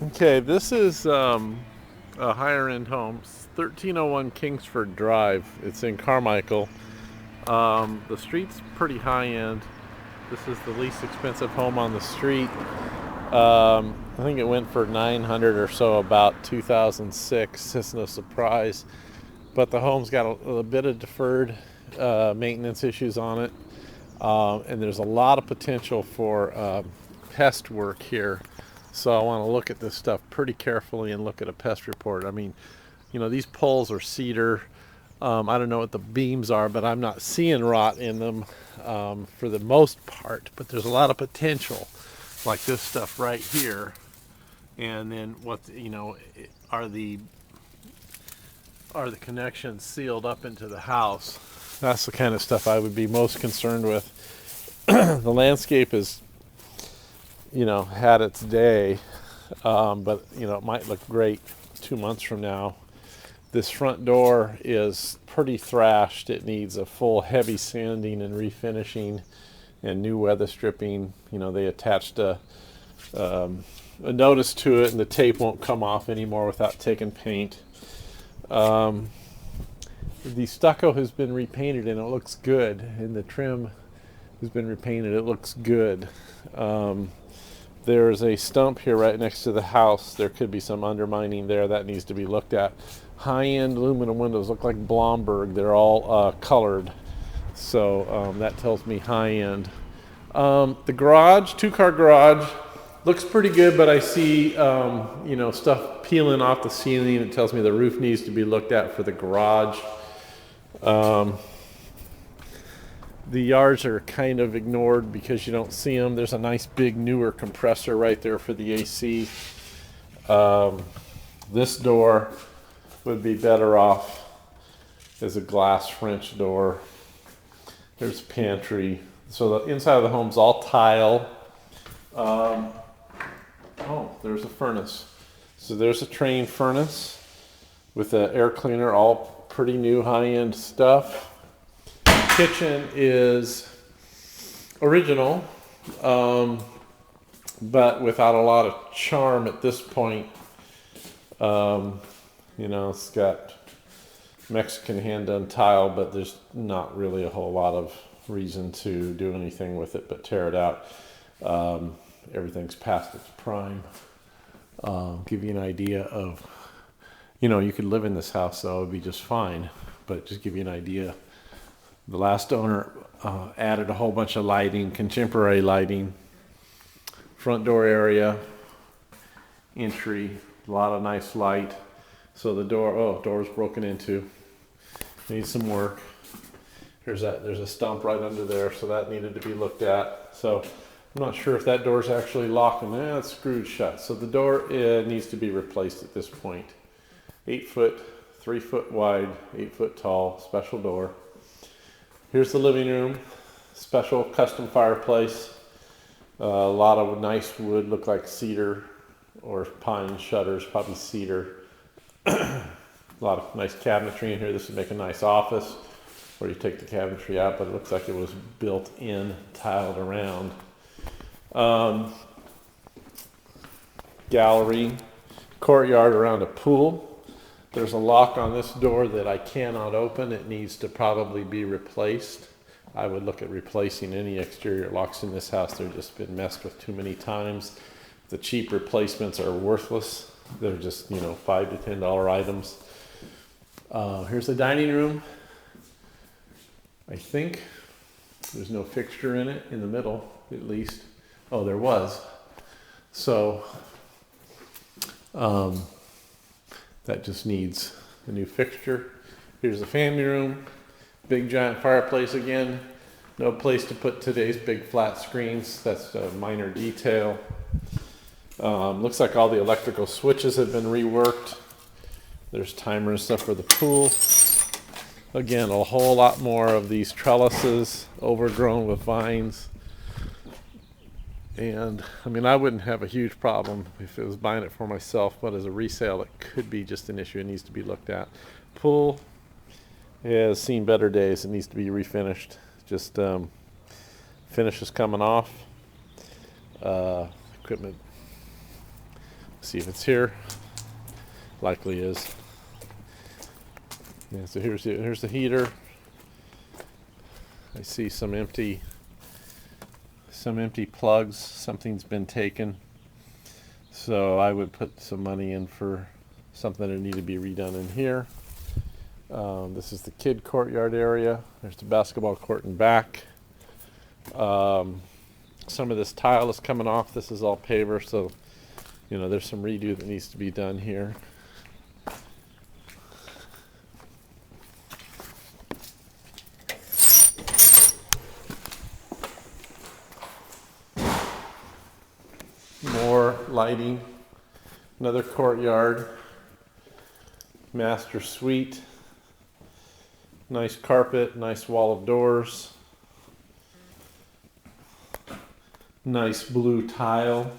Okay, this is a higher end home, 1301 Kingsford Drive. It's in Carmichael. The street's pretty high end. This is the least expensive home on the street. I think it went for 900 or so about 2006. It's no surprise, but the home's got a bit of deferred maintenance issues on it, and there's a lot of potential for pest work here. So I want to look at this stuff pretty carefully and look at a pest report. I mean, these poles are cedar. I don't know what the beams are, but I'm not seeing rot in them for the most part. But there's a lot of potential, like this stuff right here. And then are the connections sealed up into the house? That's the kind of stuff I would be most concerned with. The landscape is had its day, but it might look great 2 months from now. This front door is pretty thrashed. It needs a full heavy sanding and refinishing and new weather stripping. They attached a notice to it, and the tape won't come off anymore without taking paint. The stucco has been repainted and it looks good, and the trim has been repainted. It looks good. There's a stump here right next to the house. There could be some undermining there. That needs to be looked at. High-end aluminum windows look like Blomberg. They're all colored, so that tells me high-end. The garage, two-car garage, looks pretty good, but I see stuff peeling off the ceiling. It tells me the roof needs to be looked at for the garage. The yards are kind of ignored because you don't see them. There's a nice big newer compressor right there for the AC. This door would be better off as a glass French door. There's a pantry. So the inside of the home's all tile. There's a furnace. So there's a train furnace with an air cleaner, all pretty new high-end stuff. Kitchen is original, but without a lot of charm at this point. It's got Mexican hand-done tile, but there's not really a whole lot of reason to do anything with it but tear it out. Everything's past its prime. Give you an idea of, you could live in this house, though, it would be just fine, but just give you an idea. The last owner added a whole bunch of lighting, contemporary lighting, front door area, entry, a lot of nice light. So the door's broken into, needs some work. There's a stump right under there, so that needed to be looked at. So I'm not sure if that door's actually locked, and it's screwed shut. So the door needs to be replaced at this point. 8 foot, 3 foot wide, 8 foot tall, special door. Here's the living room, special custom fireplace. A lot of nice wood, look like cedar or pine shutters, probably cedar. A lot of nice cabinetry in here. This would make a nice office where you take the cabinetry out, but it looks like it was built in, tiled around. Gallery, courtyard around a pool. There's a lock on this door that I cannot open. It needs to probably be replaced. I would look at replacing any exterior locks in this house. They've just been messed with too many times. The cheap replacements are worthless. They're just, $5 to $10 items. Here's the dining room. I think there's no fixture in it, in the middle, at least. Oh, there was. So, that just needs a new fixture. Here's the family room. Big giant fireplace again. No place to put today's big flat screens. That's a minor detail. Looks like all the electrical switches have been reworked. There's timer and stuff for the pool. Again, a whole lot more of these trellises overgrown with vines. And I wouldn't have a huge problem if it was buying it for myself, but as a resale, it could be just an issue. It needs to be looked at. Pool has seen better days. It needs to be refinished. Just finish is coming off. Equipment See if it's here. Likely is. Yeah, so here's the heater. I see some empty plugs. Something's been taken. So I would put some money in for something that need to be redone in here. This is the kid courtyard area. There's the basketball court in back. Some of this tile is coming off. This is all paver, so there's some redo that needs to be done here. More lighting. Another courtyard. Master suite. Nice carpet, nice wall of doors. Nice blue tile.